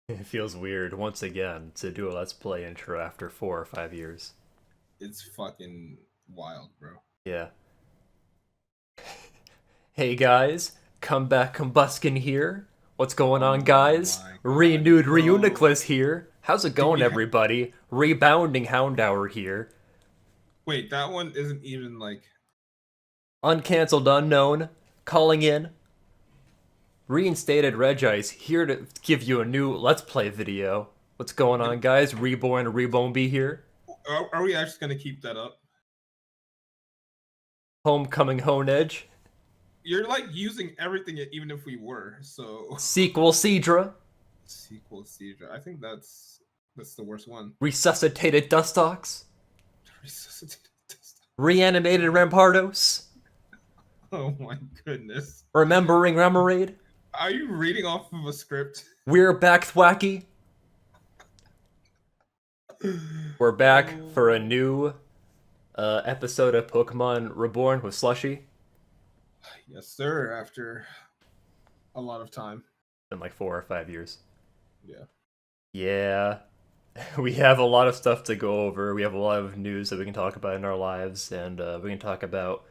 It feels weird once again to do a Let's Play intro after 4 or 5 years. It's fucking wild, bro. Yeah. Hey guys, come back Combuskin here. What's going on, Oh guys? my god, Renewed bro. Reuniclus here. How's it Do going, we have everybody? Rebounding Houndour here. wait, that one isn't even like Uncancelled Unknown, calling in. Reinstated Regice here to give you a new Let's Play video. What's going on, guys? Reborn Rebombi here. are we actually gonna keep that up? Homecoming Hone Edge. You're like using everything even if we were, so Sequel Cedra. sequel seizure. I think that's the worst one. Resuscitated Dustox. Resuscitated test. Reanimated Rampardos. Oh my goodness. Remembering Remoraid. Are you reading off of a script? We're back, Thwacky. We're back for a new episode of Pokemon Reborn with Slushie. Yes, sir, after a lot of time. In like 4 or 5 years. Yeah. Yeah. We have a lot of stuff to go over. We have a lot of news that we can talk about in our lives, and we can talk about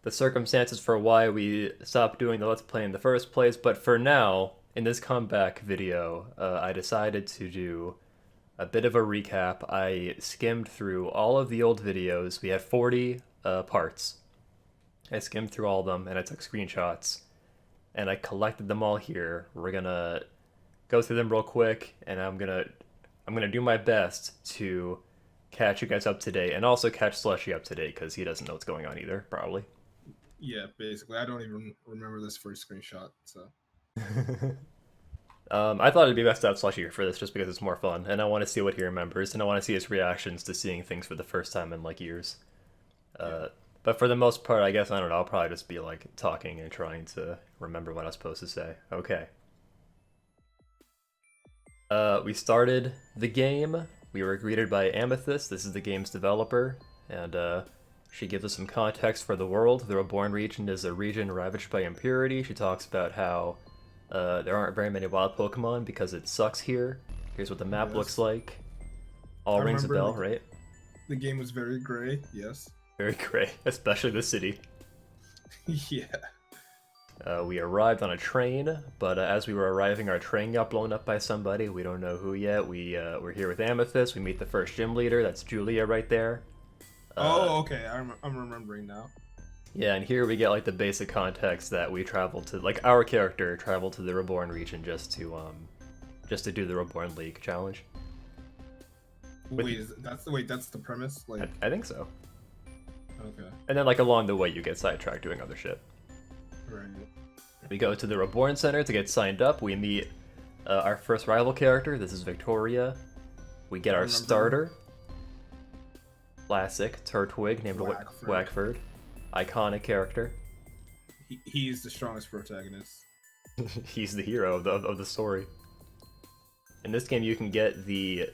the circumstances for why we stopped doing the Let's Play in the first place. But for now, in this comeback video, I decided to do a bit of a recap. I skimmed through all of the old videos. We had 40 parts. I skimmed through all of them, and I took screenshots, and I collected them all here. We're gonna go through them real quick, and I'm gonna do my best to catch you guys up to date, and also catch Slushie up to date because he doesn't know what's going on either, probably. Yeah, basically. I don't even remember this first screenshot, so I thought it'd be best to have Slushie for this just because it's more fun, and I want to see what he remembers, and I want to see his reactions to seeing things for the first time in like years. But for the most part, I guess, I don't know, I'll probably just be like talking and trying to remember what I was supposed to say. Okay. We started the game. We were greeted by Amethyst. This is the game's developer, and she gives us some context for the world. The Reborn region is a region ravaged by impurity. She talks about how there aren't very many wild Pokemon because it sucks here. Here's what the map looks like. All I rings a remember bell, right? the game was very gray. Yes. Very great, especially the city. Yeah. We arrived on a train, but as we were arriving, our train got blown up by somebody. We don't know who yet. We're here with Amethyst. We meet the first gym leader. That's Julia right there. Oh, okay. I'm remembering now. Yeah, and here we get like the basic context that we traveled to, like our character traveled to the Reborn region just to do the Reborn League challenge. Wait, that's the premise? Like, I think so. okay. And then like along the way, you get sidetracked doing other shit. Right. We go to the Reborn Center to get signed up. We meet our first rival character. This is Victoria. We get our starter. Classic Turtwig named Whackford. Iconic character. He's the strongest protagonist. He's the hero of the story. In this game, you can get the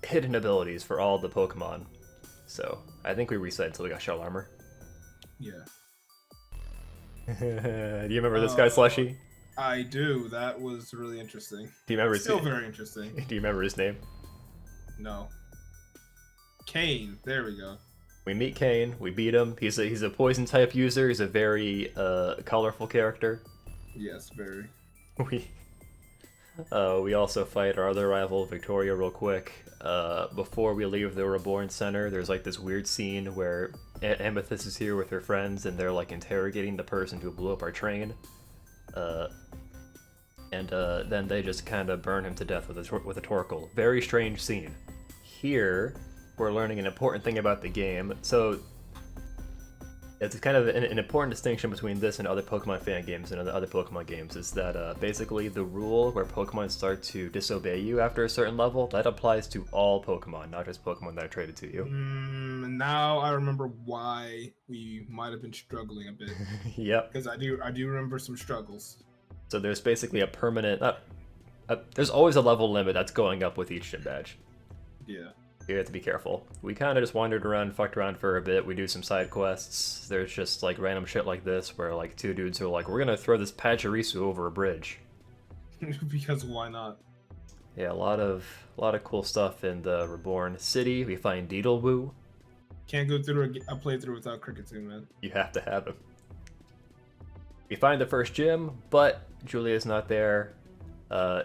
hidden abilities for all the Pokemon. So, I think we reset until we got Shell Armor. Yeah. Do you remember this guy, Slushie? I do. That was really interesting. Do you remember Still very interesting. Do you remember his name? No. Kane. There we go. We meet Kane. We beat him. He's a poison type user. He's a very colorful character. Yes, very. We also fight our other rival, Victoria, real quick. Before we leave the Reborn Center, there's like this weird scene where Amethyst is here with her friends, and they're like interrogating the person who blew up our train. And then they just kind of burn him to death with a Torkoal. Very strange scene. Here, we're learning an important thing about the game. So it's kind of an important distinction between this and other Pokemon fan games and other Pokemon games is that basically the rule where Pokemon start to disobey you after a certain level, that applies to all Pokemon, not just Pokemon that are traded to you. Now I remember why we might have been struggling a bit. Yep. Because I do remember some struggles. So there's basically a permanent... there's always a level limit that's going up with each gym badge. Yeah. You have to be careful. We kind of just wandered around, fucked around for a bit. We do some side quests. There's just like random shit like this where like two dudes are like, we're gonna throw this Pachirisu over a bridge. Because why not? Yeah, a lot of cool stuff in the Reborn City. We find Deedlewoo. Can't go through a playthrough without Cricketoo, man. You have to have him. We find the first gym, but Julia's not there.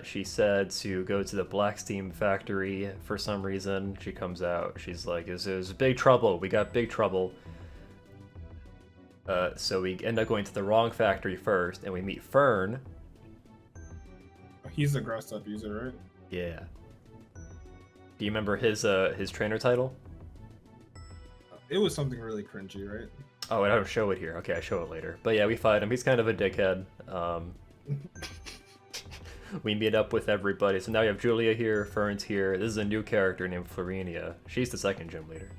She said to go to the Black Steam factory for some reason. She comes out. She's like, "There's big trouble. We got big trouble." So we end up going to the wrong factory first, and we meet Fern. He's the grass type user, right? Yeah. Do you remember his trainer title? It was something really cringy, right? Oh, I don't show it here. Okay, I show it later. But yeah, we fight him. He's kind of a dickhead. We meet up with everybody. So now we have Julia here, Fern's here. This is a new character named Florinia. She's the second gym leader.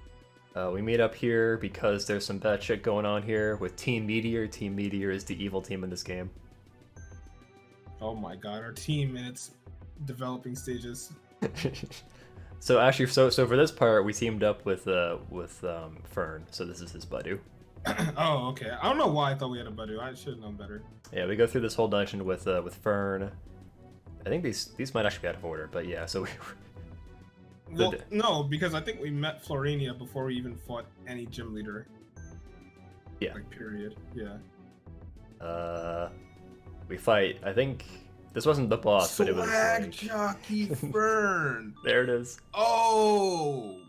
We meet up here because there's some bad shit going on here with Team Meteor. Team Meteor is the evil team in this game. Oh my god, our team in its developing stages. So actually, so for this part, we teamed up with Fern. So this is his Badu. Oh, okay. I don't know why I thought we had a Badu. I should have known better. Yeah, we go through this whole dungeon with Fern. I think these might actually be out of order, but yeah. So Well, no, because I think we met Florinia before we even fought any gym leader. Yeah. Like, period. Yeah. We fight. I think this wasn't the boss, but it was. Swag Like... Jockey Fern. There it is. Oh.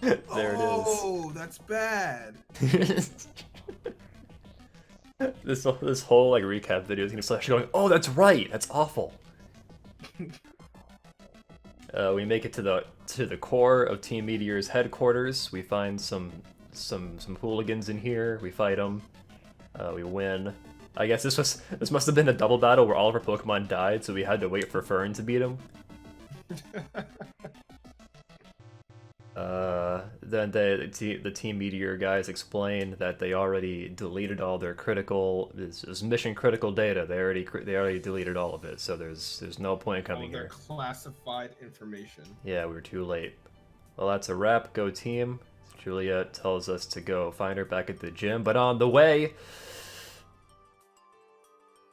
There it is. Oh, that's bad. This whole like recap video is gonna start going. Oh, that's right. That's awful. We make it to the core of Team Meteor's headquarters. We find some hooligans in here. We fight them. We win. I guess this must have been a double battle where all of our Pokemon died, so we had to wait for Fern to beat him. Then the Team Meteor guys explain that they already deleted all their mission critical data. They already deleted all of it, so there's no point coming their here. Classified information. Yeah, we were too late. Well, that's a wrap. Go team. Julia tells us to go find her back at the gym, but on the way,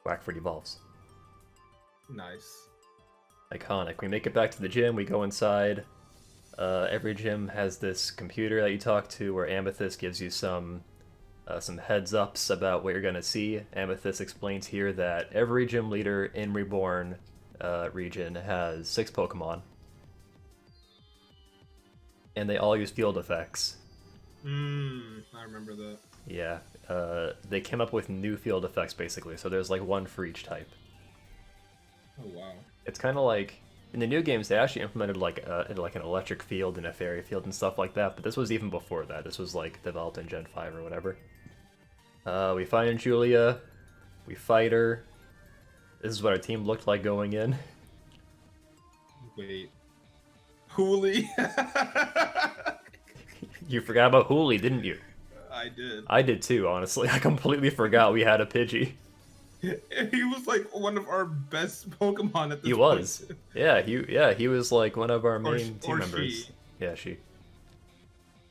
Whackford evolves. Nice. Iconic. We make it back to the gym. We go inside. Every gym has this computer that you talk to where Amethyst gives you some heads ups about what you're gonna see. Amethyst explains here that every gym leader in Reborn region has 6 Pokemon, and they all use field effects. I remember that. Yeah, they came up with new field effects basically, so there's like one for each type. Oh wow. It's kind of like in the new games they actually implemented like an electric field and a fairy field and stuff like that, but this was even before that. This was like developed in Gen 5 or whatever. We find Julia, we fight her. This is what our team looked like going in. Wait. Hooli? You forgot about Hooli, didn't you? I did. I did too, honestly. I completely forgot we had a Pidgey. He was like one of our best Pokemon at this He point. was. Yeah, he was like one of our main team members. She. Yeah, she.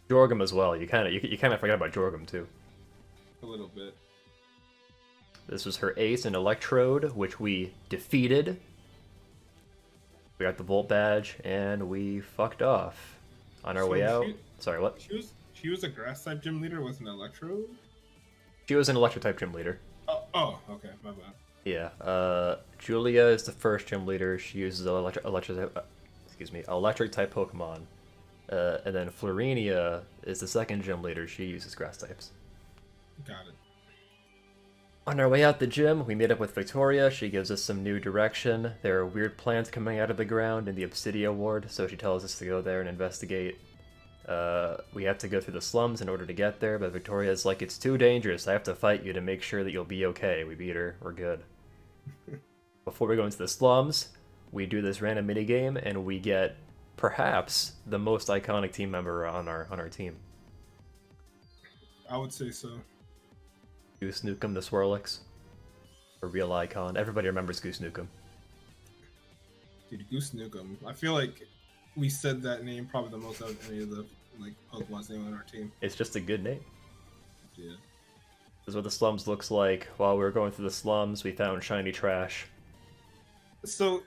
Jorgum as well. You kind of forgot about Jorgum too. A little bit. This was her ace and Electrode, which we defeated. We got the Volt badge, and we fucked off. On our way out. Sorry, what? She was a grass type gym leader with an Electro? She was an Electric type gym leader. Oh, okay, my bad. Yeah. Julia is the first gym leader. She uses electric type Pokemon. And then Florinia is the second gym leader. She uses grass types. Got it. On our way out the gym, we meet up with Victoria. She gives us some new direction. There are weird plants coming out of the ground in the Obsidia Ward, so she tells us to go there and investigate. We have to go through the slums in order to get there, but Victoria's like, it's too dangerous. I have to fight you to make sure that you'll be okay. We beat her. We're good. Before we go into the slums, we do this random minigame, and we get perhaps the most iconic team member on our team. I would say so. Goose Nukem the Swirlix. A real icon. Everybody remembers Goose Nukem. Dude, Goose Nukem. I feel like we said that name probably the most out of any of the Pokemon's name on our team. It's just a good name. Yeah. This is what the slums looks like. While we were going through the slums, we found shiny trash. So,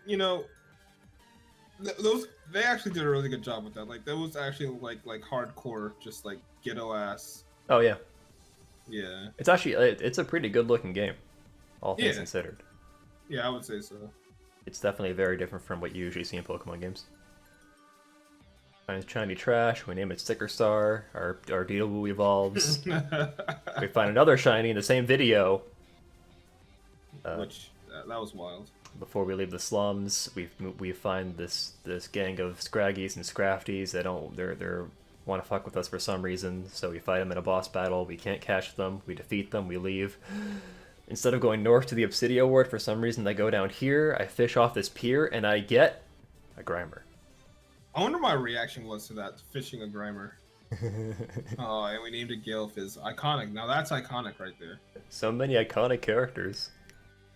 Those they actually did a really good job with that. Like that was actually like hardcore, just like ghetto ass. Oh yeah, Yeah. it's actually it's a pretty good looking game, all things Yeah. considered. Yeah, I would say so. It's definitely very different from what you usually see in Pokemon games. Find shiny trash, we name it Sticker Star, our Deedle evolves. We find another shiny in the same video. Which that was wild. Before we leave the slums, we find this gang of Scraggies and Scrafties that they're want to fuck with us for some reason. So we fight them in a boss battle. We can't catch them. We defeat them. We leave. Instead of going north to the Obsidian Ward, for some reason I go down here. I fish off this pier and I get a Grimer. I wonder my reaction was to that fishing a Grimer. Oh, and we named it Galefizz. Iconic. Now that's iconic right there. So many iconic characters.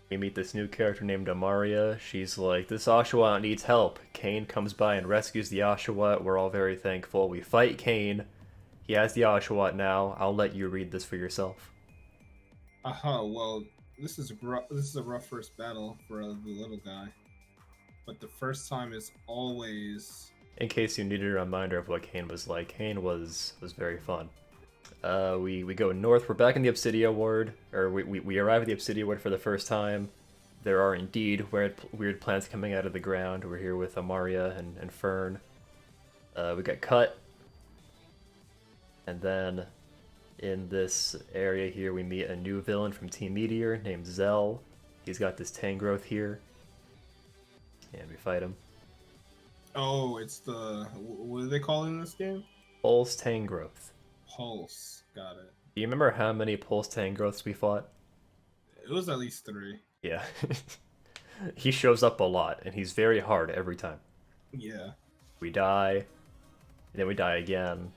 We meet this new character named Amaria. She's like, this Oshawott needs help. Kane comes by and rescues the Oshawott. We're all very thankful. We fight Kane. He has the Oshawott now. I'll let you read this for yourself. Well, this is a rough first battle for the little guy. But the first time is always... In case you needed a reminder of what Kane was like, Kane was very fun. We go north. We're back in the Obsidian Ward, or we arrive at the Obsidian Ward for the first time. There are indeed weird plants coming out of the ground. We're here with Amaria and Fern. We got cut, and then in this area here we meet a new villain from Team Meteor named Zell. He's got this Tangrowth here, and we fight him. Oh, it's the... What do they call it in this game? Pulse Tangrowth. Pulse. Got it. Do you remember how many Pulse Tangrowths we fought? It was at least 3. Yeah. He shows up a lot, and he's very hard every time. Yeah. We die, and then we die again.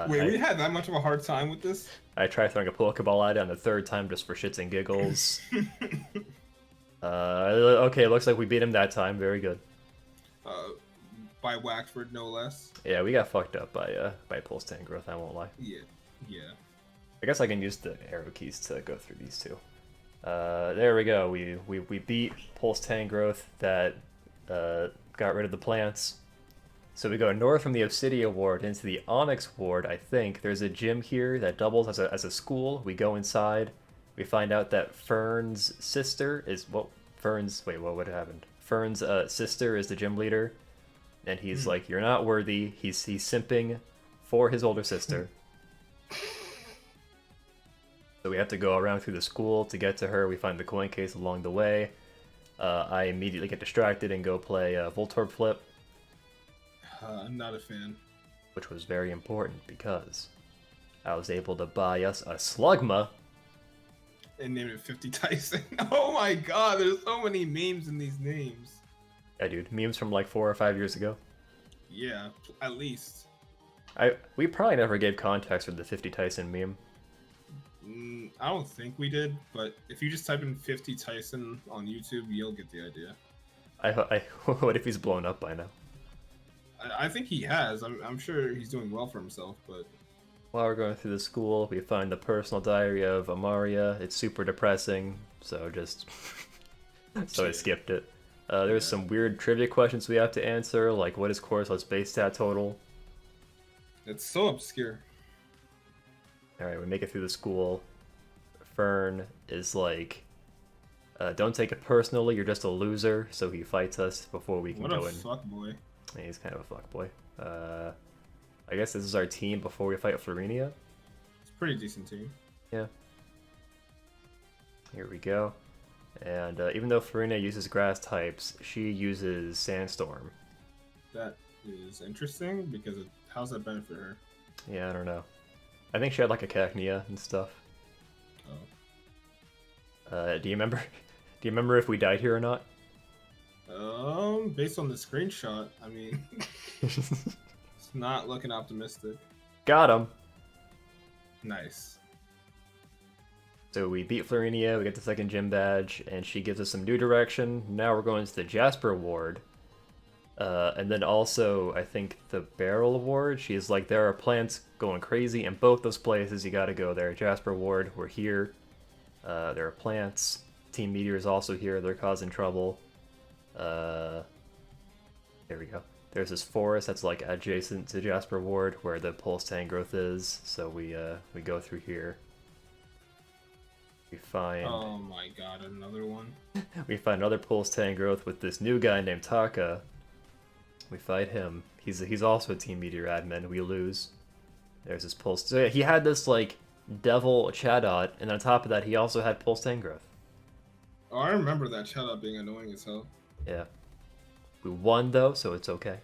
Wait, we had that much of a hard time with this? I tried throwing a Pokeball at it on the 3rd time just for shits and giggles. Okay, looks like we beat him that time. Very good. By Waxford, no less. Yeah, we got fucked up by Pulse Tangrowth, I won't lie. Yeah. I guess I can use the arrow keys to go through these two. There we go. We beat Pulse Tangrowth that got rid of the plants. So we go north from the Obsidian Ward into the Onyx Ward, I think. There's a gym here that doubles as a school. We go inside. We find out that Fern's sister is... What happened? Fern's sister is the gym leader. And he's like, you're not worthy. He's simping for his older sister. So we have to go around through the school to get to her. We find the coin case along the way. I immediately get distracted and go play Voltorb Flip. I'm not a fan. Which was very important because I was able to buy us a Slugma. And name it 50 Tyson. Oh my god, there's so many memes in these names. Yeah, dude, memes from like 4 or 5 years ago. Yeah, at least. We probably never gave context for the 50 Tyson meme. I don't think we did, but if you just type in 50 Tyson on YouTube, you'll get the idea. What if he's blown up by now? I think he has. I'm sure he's doing well for himself, but... While we're going through the school, we find the personal diary of Amaria. It's super depressing, so just... so I skipped it. There's some weird trivia questions we have to answer, like what is Corso's base stat total? It's so obscure. Alright, we make it through the school. Fern is like, don't take it personally, you're just a loser, so he fights us before we can go in. What a fuckboy. Yeah, he's kind of a fuckboy. I guess this is our team before we fight Florinia. It's a pretty decent team. Yeah. Here we go. And even though Florinia uses grass types, she uses Sandstorm. That is interesting, because how's that benefit her? Yeah, I don't know. I think she had like a Cacnea and stuff. Oh. Do you remember? Do you remember if we died here or not? Based on the screenshot, I mean, it's not looking optimistic. Got him. Nice. So we beat Florinia, we get the second gym badge, and she gives us some new direction. Now we're going to the Jasper Ward. And then also, I think the Beryl Ward. She's like, there are plants going crazy in both those places. You gotta go there. Jasper Ward, we're here. There are plants. Team Meteor is also here. They're causing trouble. go. There's this forest that's like adjacent to Jasper Ward where the pulse Tangrowth is, so we go through here. We find Oh my god, another one. we find another pulse Tangrowth with this new guy named Taka. We fight him. He's also a Team Meteor admin. We lose. There's this pulse. So yeah, he had this like devil Chatot, and on top of that, he also had pulse Tangrowth. Oh, I remember that Chatot being annoying as hell. Yeah. We won though, so it's okay.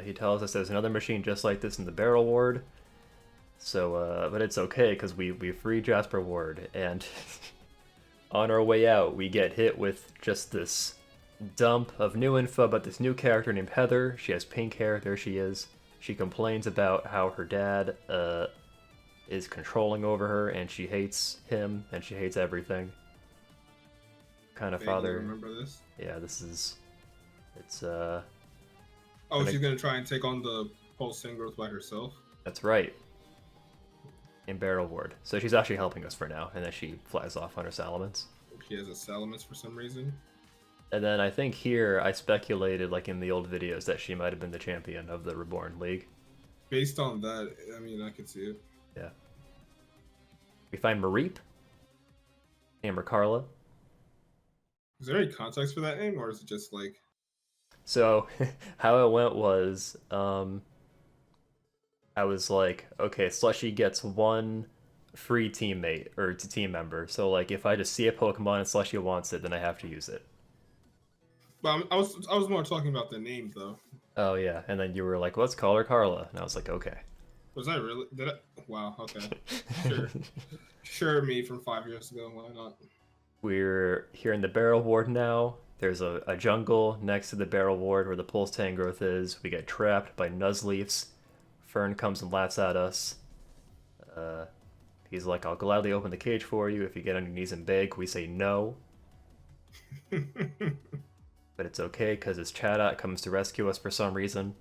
He tells us there's another machine just like this in the Beryl Ward. So, but it's okay because we free Jasper Ward, and on our way out, we get hit with just this dump of new info about this new character named Heather. She has pink hair. There she is. She complains about how her dad is controlling over her, and she hates him, and she hates everything. Kind of father. Remember this? Yeah, it's Oh, she's gonna try and take on the pulse Tangrowth by herself. That's right. In Beryl Ward. So she's actually helping us for now, and then she flies off on her Salamence. She has a Salamence for some reason. And then I think here I speculated, like in the old videos, that she might have been the champion of the Reborn League. Based on that, I mean, I could see it. Yeah. We find Mareep. Amber Carla. Is there any context for that name, or is it just like... So, how it went was, I was like, okay, Slushie gets one free teammate, or team member. So, like, if I just see a Pokemon and Slushie wants it, then I have to use it. But I was more talking about the name, though. Oh, yeah. And then you were like, let's call her Carla. And I was like, okay. Was I really? Did I? Wow, okay. Sure. Sure, me from 5 years ago, why not? We're here in the Beryl Ward now. There's a jungle next to the Beryl Ward where the Pulse Tangrowth is. We get trapped by Nuzleafs. Fern comes and laughs at us. He's like, I'll gladly open the cage for you if you get on your knees and beg. We say no. But it's okay because his Chatot comes to rescue us for some reason.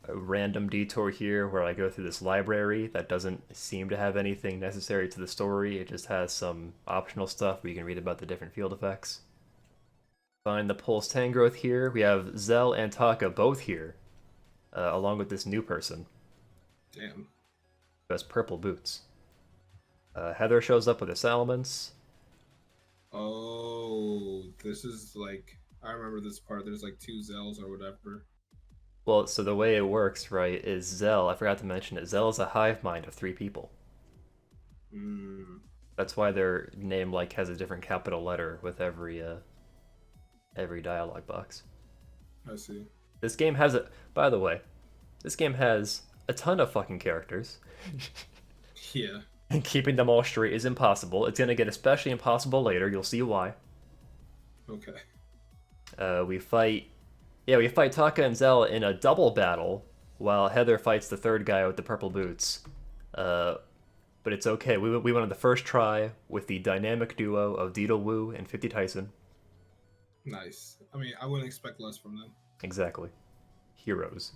A random detour here where I go through this library that doesn't seem to have anything necessary to the story. It just has some optional stuff where you can read about the different field effects. Find the Pulse Tangrowth here. We have Zell and Taka both here, along with this new person. Damn. Who has purple boots. Heather shows up with a Salamence. Oh, this is like... I remember this part. There's like 2 Zells or whatever. Well, so the way it works, right, is Zell, I forgot to mention it, Zell is a hive mind of 3 people. That's why their name, like, has a different capital letter with every dialogue box. I see. This game has by the way, this game has a ton of fucking characters. Yeah. And keeping them all straight is impossible. It's gonna get especially impossible later, you'll see why. Okay. We fight Taka and Zell in a double battle, while Heather fights the third guy with the purple boots. But it's okay. We went on the first try with the dynamic duo of Deedle and 50 Tyson. Nice. I mean, I wouldn't expect less from them. Exactly. Heroes.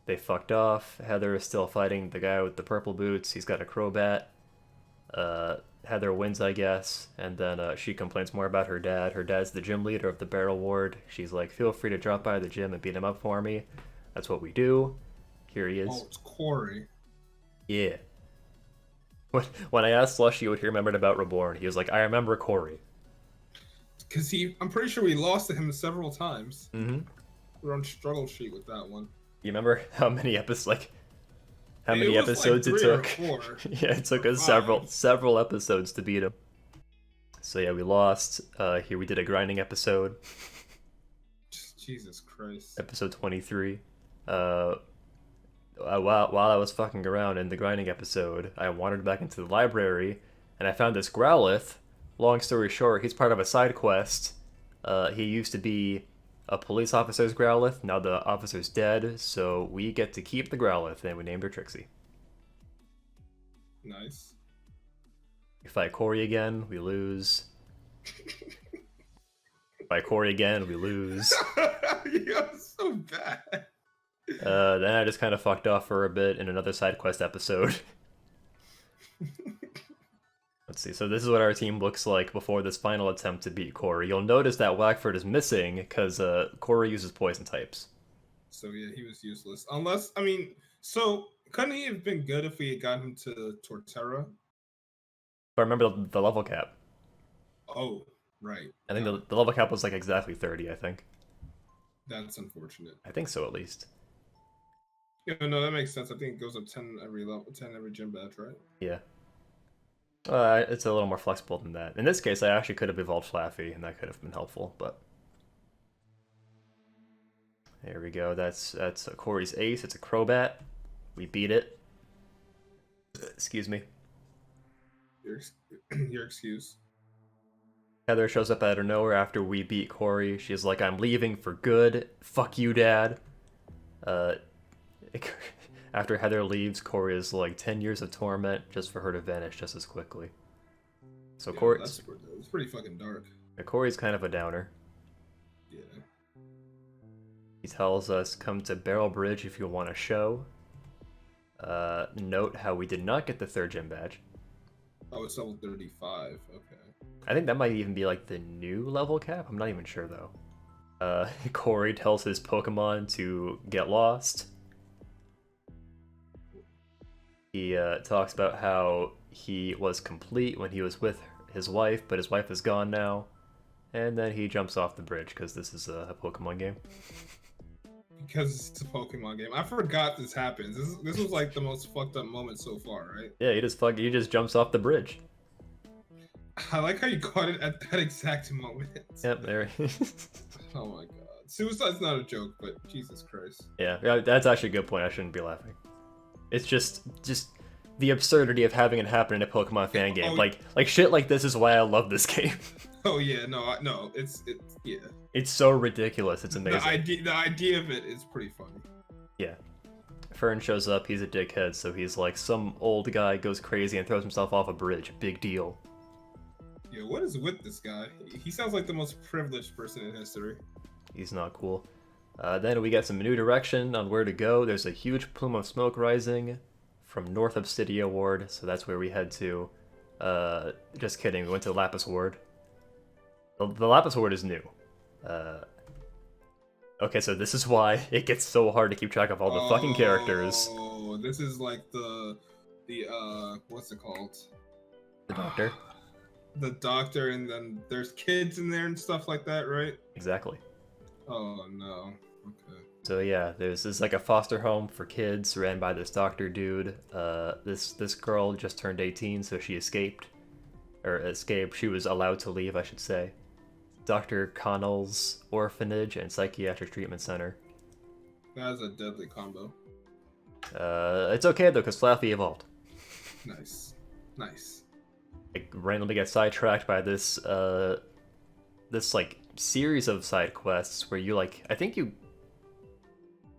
They fucked off. Heather is still fighting the guy with the purple boots. He's got a Crobat. Heather wins, I guess, and then she complains more about her dad. Her dad's the gym leader of the Beryl Ward. She's like, feel free to drop by the gym and beat him up for me. That's what we do. Here he is. Oh, it's Corey. Yeah. When I asked Slushie what he remembered about Reborn, he was like, I remember Corey. Because I'm pretty sure we lost to him several times. Mm-hmm. We're on struggle sheet with that one. You remember how many episodes, how many episodes like it took? 3 or 4. Yeah, it took us several episodes to beat him. So yeah, we lost. Here we did a grinding episode. Jesus Christ. Episode 23. While I was fucking around in the grinding episode, I wandered back into the library, and I found this Growlithe. Long story short, he's part of a side quest. He used to be a police officer's Growlithe. Now the officer's dead, so we get to keep the Growlithe, and we named her Trixie. Nice. We fight Corey again, we lose. Fight Corey again, we lose. You're so bad. Then I just kind of fucked off for a bit in another side quest episode. Let's see. So this is what our team looks like before this final attempt to beat Corey. You'll notice that Wackford is missing because Corey uses poison types. So yeah, he was useless. Unless, I mean, so couldn't he have been good if we had gotten him to Torterra? But remember the level cap. Oh, right. I think No, the level cap was like exactly 30, I think. that's unfortunate. I think so, at least. Yeah, no, that makes sense. I think it goes up 10 every level, 10 every gym badge, right? Yeah. It's a little more flexible than that. In this case, I actually could have evolved Flaffy, and that could have been helpful, but... There we go. That's Corey's ace. It's a Crobat. We beat it. Excuse me. Your excuse. Heather shows up out of nowhere after we beat Corey. She's like, I'm leaving for good. Fuck you, Dad. After Heather leaves, Corey is like 10 years of torment just for her to vanish just as quickly. So Yeah, Corey... it's pretty fucking dark. Corey's kind of a downer. Yeah. He tells us, come to Beryl Bridge if you want a show. Note how we did not get the 3rd gym badge. Oh, it's level 35. Okay. I think that might even be like the new level cap. I'm not even sure though. Corey tells his Pokemon to get lost. He talks about how he was complete when he was with his wife, but his wife is gone now. And then he jumps off the bridge because this is a Pokemon game. Because it's a Pokemon game. I forgot this happens. This was like the most fucked up moment so far, right? Yeah, he just jumps off the bridge. I like how you caught it at that exact moment. Yep, there. Oh my god. Suicide's not a joke, but Jesus Christ. Yeah, that's actually a good point. I shouldn't be laughing. It's just the absurdity of having it happen in a Pokemon fan game. Like shit like this is why I love this game. Oh yeah, no, it's yeah. It's so ridiculous. It's amazing. The idea of it is pretty funny. Yeah. Fern shows up. He's a dickhead, so he's like some old guy goes crazy and throws himself off a bridge. Big deal. Yeah, what is with this guy? He sounds like the most privileged person in history. He's not cool. Then we get some new direction on where to go. There's a huge plume of smoke rising from north of City Ward, so that's where we head to. Just kidding. We went to Lapis Ward. The Lapis Ward is new. Okay, so this is why it gets so hard to keep track of all the fucking characters. Oh, this is like the what's it called? The Doctor. The Doctor, and then there's kids in there and stuff like that, right? Exactly. Oh no. Okay. So yeah, there's like a foster home for kids ran by this doctor dude. This girl just turned 18, so she escaped. She was allowed to leave, I should say. Dr. Connell's orphanage and psychiatric treatment center. That's a deadly combo. It's okay though, because Flaffy evolved. Nice. I randomly get sidetracked by this like series of side quests where you like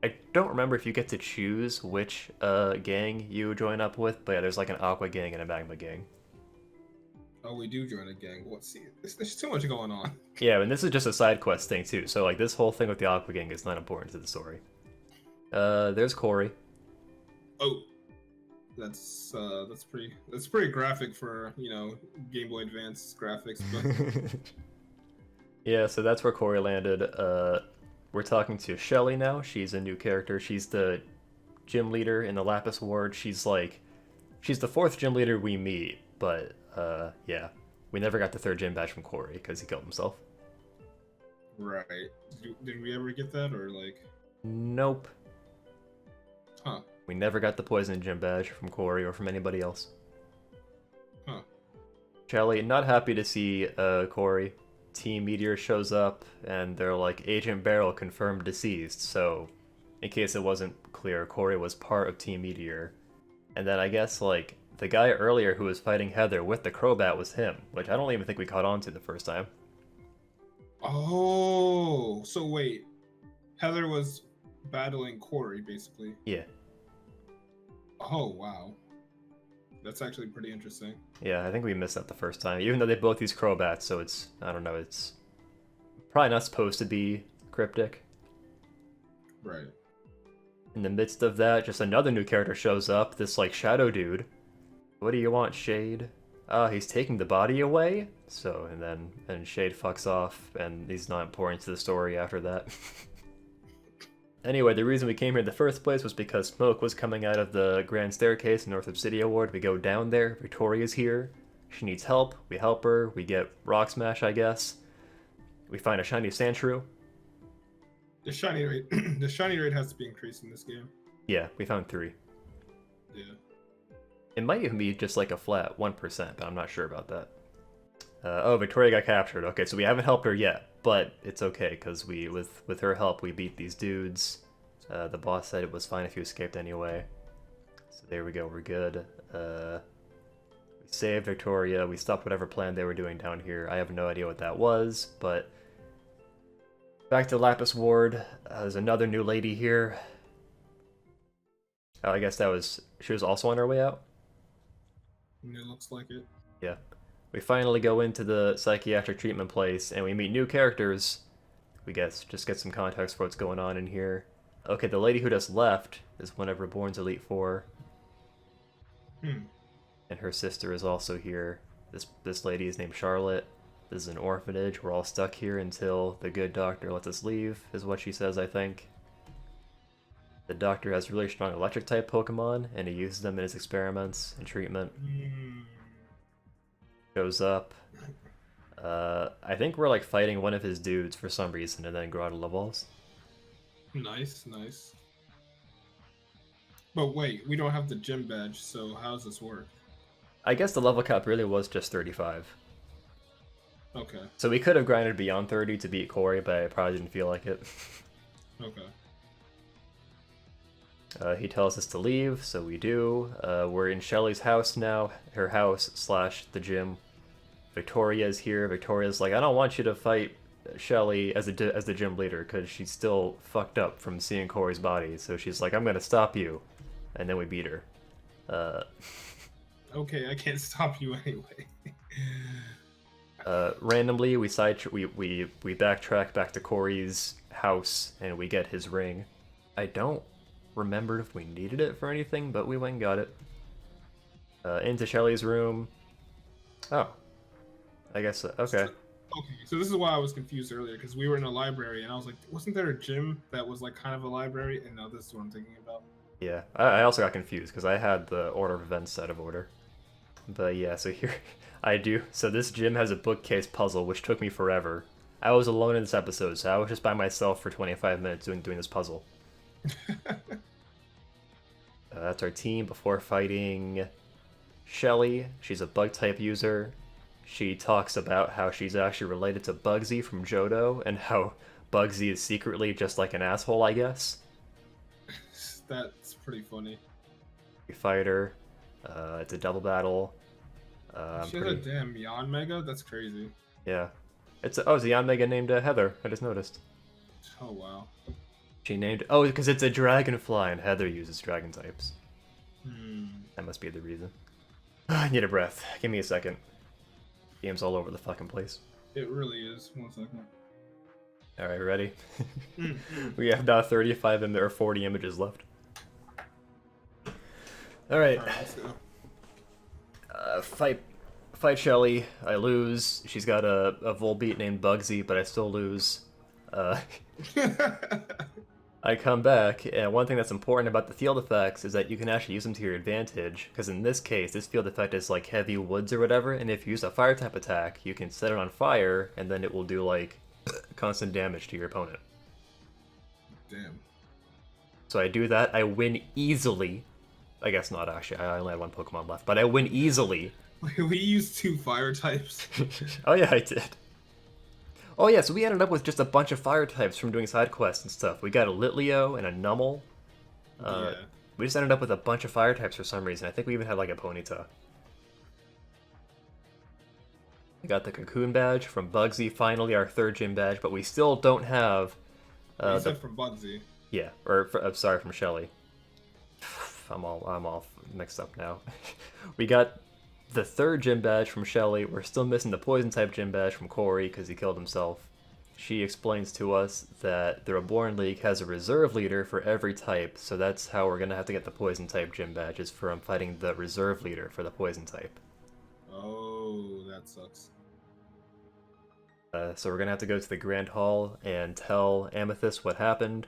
I don't remember if you get to choose which gang you join up with, but yeah, there's like an Aqua gang and a Magma gang. Oh, we do join a gang. There's too much going on. Yeah, and this is just a side quest thing too. So like this whole thing with the Aqua gang is not important to the story. There's Corey. Oh, that's pretty graphic for Game Boy Advance graphics. But Yeah, so that's where Corey landed. We're talking to Shelly now. She's a new character. She's the gym leader in the Lapis Ward. She's the 4th gym leader we meet, but yeah, we never got the 3rd gym badge from Corey because he killed himself. Right. Did we ever get that, or like? Nope. Huh. We never got the poison gym badge from Corey or from anybody else. Huh. Shelly, not happy to see Corey. Team Meteor shows up, and they're like, Agent Beryl confirmed deceased, so in case it wasn't clear, Corey was part of Team Meteor. And then I guess, like, the guy earlier who was fighting Heather with the Crobat was him, which I don't even think we caught on to the first time. Oh, so wait. Heather was battling Corey, basically. Yeah. Oh, wow. That's actually pretty interesting. Yeah, I think we missed that the first time, even though they both use Crobats, so it's, I don't know, it's probably not supposed to be cryptic. Right. In the midst of that, just another new character shows up, this, like, shadow dude. What do you want, Shade? He's taking the body away. So, and Shade fucks off, and he's not important to the story after that. Anyway, the reason we came here in the first place was because smoke was coming out of the grand staircase in North Obsidia Ward. We go down there, Victoria's here. She needs help, we help her, we get Rock Smash, I guess. We find a shiny Sandshrew. The shiny rate, the shiny rate has to be increased in this game. Yeah, we found 3. Yeah. It might even be just like a flat 1%, but I'm not sure about that. Oh, Victoria got captured. Okay, so we haven't helped her yet, but it's okay, because with her help, we beat these dudes. The boss said it was fine if you escaped anyway. So there we go, we're good. We saved Victoria, we stopped whatever plan they were doing down here. I have no idea what that was, but... Back to Lapis Ward. There's another new lady here. Oh, I guess she was also on her way out? It looks like it. Yeah. We finally go into the psychiatric treatment place, and we meet new characters. We just get some context for what's going on in here. Okay, the lady who just left is one of Reborn's Elite Four. And her sister is also here. This lady is named Charlotte. This is an orphanage. We're all stuck here until the good doctor lets us leave, is what she says, I think. The doctor has really strong electric-type Pokemon, and he uses them in his experiments and treatment. Goes up. I think we're like fighting one of his dudes for some reason, and then go out of levels. Nice, nice. But wait, we don't have the gym badge, so how does this work? I guess the level cap really was just 35. Okay. So we could have grinded beyond 30 to beat Corey, but I probably didn't feel like it. Okay. He tells us to leave, so we do. We're in Shelly's house now, her house / the gym. Victoria's here. Victoria's like, I don't want you to fight Shelly as the gym leader, because she's still fucked up from seeing Corey's body. So she's like, I'm gonna stop you, and then we beat her. Okay, I can't stop you anyway. Randomly, we backtrack back to Corey's house, and we get his ring. I don't remember if we needed it for anything, but we went and got it. Into Shelly's room. Oh. I guess, okay. Okay, so this is why I was confused earlier, because we were in a library, and I was like, wasn't there a gym that was like kind of a library? And now this is what I'm thinking about. Yeah, I also got confused, because I had the order of events out of order. But yeah, so here, I do. So this gym has a bookcase puzzle, which took me forever. I was alone in this episode, so I was just by myself for 25 minutes doing this puzzle. That's our team before fighting Shelly. She's a bug-type user. She talks about how she's actually related to Bugsy from Johto, and how Bugsy is secretly just like an asshole, I guess. That's pretty funny. We fight her. It's a double battle. She has a damn Yon Mega? That's crazy. Yeah. It's a Yon Mega named Heather. I just noticed. Oh, wow. She named... Oh, because it's a dragonfly, and Heather uses dragon types. That must be the reason. I need a breath. Give me a second. Game's all over the fucking place. It really is. 1 second. Alright, ready? We have now 35 or 40 images left. Alright. Let's go. Fight Shelly. I lose. She's got a Volbeat named Bugsy, but I still lose. I come back, and one thing that's important about the field effects is that you can actually use them to your advantage, because in this case, this field effect is like heavy woods or whatever, and if you use a fire type attack, you can set it on fire, and then it will do like constant damage to your opponent. Damn. So I do that, I win easily. I guess not, actually, I only had 1 Pokemon left, but I win easily. We used 2 fire types. Oh yeah, I did. Oh yeah, so we ended up with just a bunch of fire types from doing side quests and stuff. We got a Litleo and a Numel. Yeah. We just ended up with a bunch of fire types for some reason. I think we even had like a Ponyta. We got the Cocoon badge from Bugsy, finally our 3rd gym badge, but we still don't have... you said from Bugsy. Yeah, or I'm sorry, from Shelly. I'm all mixed up now. We got the 3rd gym badge from Shelly. We're still missing the poison type gym badge from Corey because he killed himself. She explains to us that the Reborn League has a reserve leader for every type, so that's how we're gonna have to get the poison type gym badges from fighting the reserve leader for the poison type. Oh. that sucks. So we're gonna have to go to the Grand Hall and tell Amethyst what happened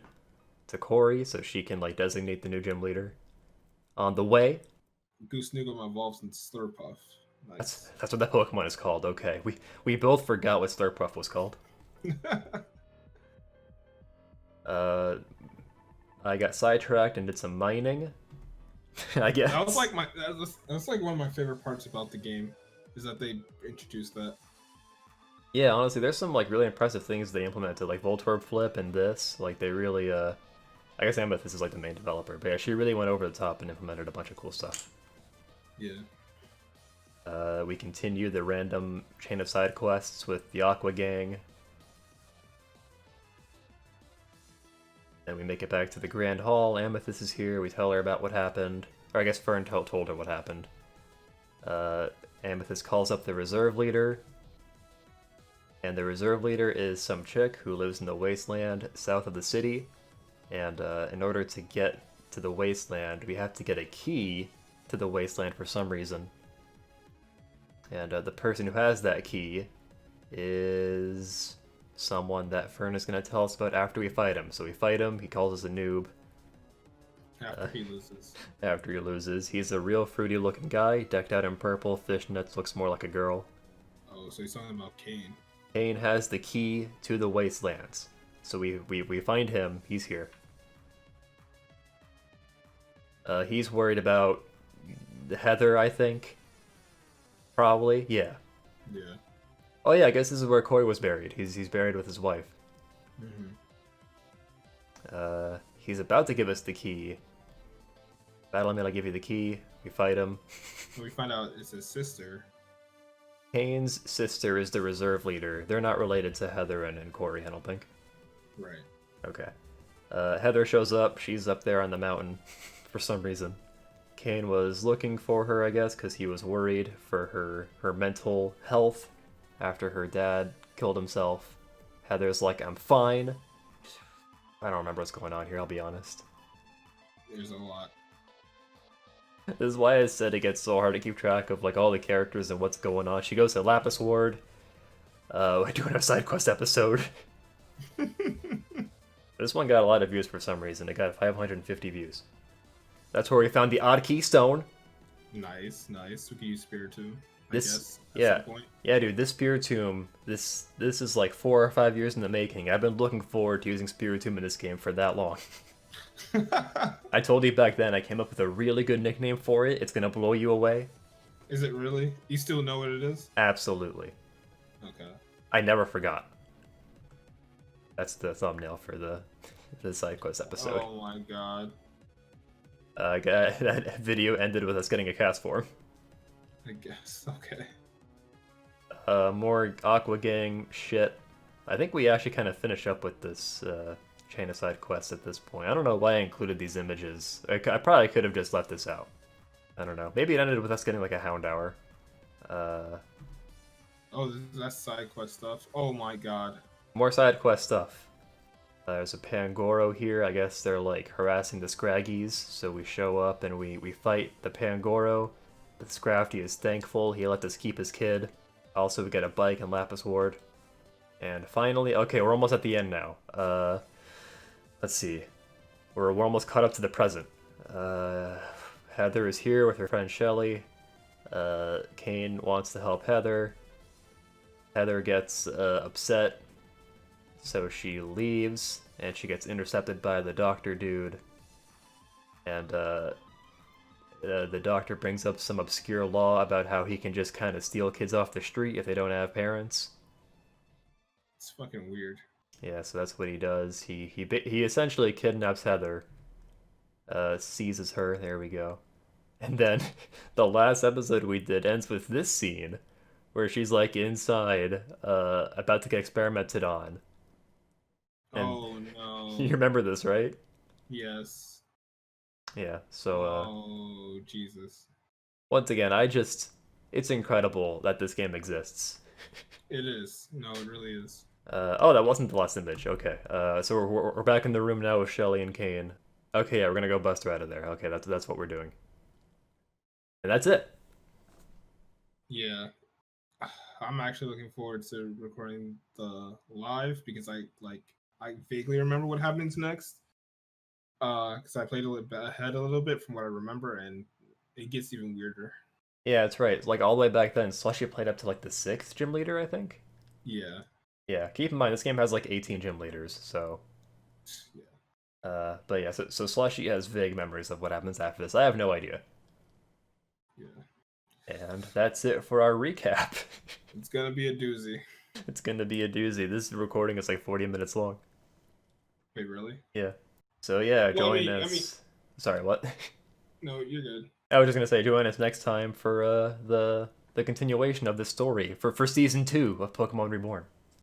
to Corey so she can like designate the new gym leader. On the way, Goose Noodle evolves into Slurpuff. Nice. that's what that Pokemon is called. Okay, we both forgot what Slurpuff was called. I got sidetracked and did some mining. I guess That was like that's like one of my favorite parts about the game, is that they introduced that. Yeah, honestly, there's some like really impressive things they implemented, like Voltorb Flip and this. Like they really, I guess Amethyst is like the main developer, but yeah, she really went over the top and implemented a bunch of cool stuff. Yeah. We continue the random chain of side quests with the Aqua Gang. And we make it back to the Grand Hall. Amethyst is here. We tell her about what happened. Or I guess Fern told her what happened. Amethyst calls up the reserve leader. And the reserve leader is some chick who lives in the wasteland south of the city. And in order to get to the wasteland, we have to get a key to the wasteland for some reason. And the person who has that key is someone that Fern is going to tell us about after we fight him. So we fight him, he calls us a noob. After he loses. After he loses. He's a real fruity looking guy, decked out in purple, fishnets, looks more like a girl. Oh, so he's talking about Kane. Kane has the key to the wastelands. So we find him, he's here. He's worried about Heather, I think. Probably, yeah. Yeah. Oh yeah, I guess this is where Corey was buried. He's buried with his wife. He's about to give us the key. Battle me, I'll give you the key. We fight him. We find out it's his sister. Kane's sister is the reserve leader. They're not related to Heather and Corey, I don't think. Right. Okay. Heather shows up. She's up there on the mountain for some reason. Kane was looking for her, I guess, because he was worried for her mental health after her dad killed himself. Heather's like, I'm fine. I don't remember what's going on here, I'll be honest. There's a lot. This is why I said it gets so hard to keep track of like all the characters and what's going on. She goes to Lapis Ward. We're doing a side quest episode. This one got a lot of views for some reason. It got 550 views. That's where we found the odd keystone. Nice, nice. We can use Spiritomb, I This, guess, at yeah, some point. yeah, dude. This Spiritomb, this is like 4 or 5 years in the making. I've been looking forward to using Spiritomb in this game for that long. I told you back then I came up with a really good nickname for it. It's gonna blow you away. Is it really? You still know what it is? Absolutely. Okay. I never forgot. That's the thumbnail for the side quest episode. Oh my god. That video ended with us getting a cast form. I guess. Okay. More Aqua Gang shit. I think we actually kind of finish up with this chain of side quests at this point. I don't know why I included these images. I probably could have just left this out. I don't know. Maybe it ended with us getting like a Hound Hour. Oh, that's side quest stuff. Oh my god. More side quest stuff. There's a Pangoro here. I guess they're like harassing the Scraggies. So we show up and we fight the Pangoro. The Scrafty is thankful. He let us keep his kid. Also, we get a bike and Lapis Ward. And finally, okay, we're almost at the end now. Let's see. We're almost caught up to the present. Heather is here with her friend Shelly. Kane wants to help Heather. Heather gets upset, so she leaves, and she gets intercepted by the doctor dude. And the doctor brings up some obscure law about how he can just kind of steal kids off the street if they don't have parents. It's fucking weird. Yeah, so that's what he does. He essentially kidnaps Heather, seizes her. There we go. And then the last episode we did ends with this scene where she's like inside, about to get experimented on. And Oh no. you remember this, right? Yes. Yeah. So Oh Jesus. once again, it's incredible that this game exists. It is. No, it really is. Oh, that wasn't the last image. Okay. So we're back in the room now with Shelly and Kane. Okay, yeah, we're gonna go bust her out of there. Okay, that's what we're doing. And that's it. Yeah. I'm actually looking forward to recording the live because I vaguely remember what happens next. Because I played a little bit ahead a little bit from what I remember, and it gets even weirder. Yeah, that's right. Like all the way back then, Slushie played up to like the 6th gym leader, I think. Yeah, Yeah, keep in mind this game has like 18 gym leaders, so yeah, but yeah, so Slushie has vague memories of what happens after this. I have no idea. yeah. And that's it for our recap. It's gonna be a doozy. It's gonna be a doozy. This recording is like 40 minutes long. Wait, really? Yeah. So yeah, Well, join us. Sorry, what? no, you're good. I was just gonna say, join us next time for the continuation of the story for season 2 of Pokemon Reborn.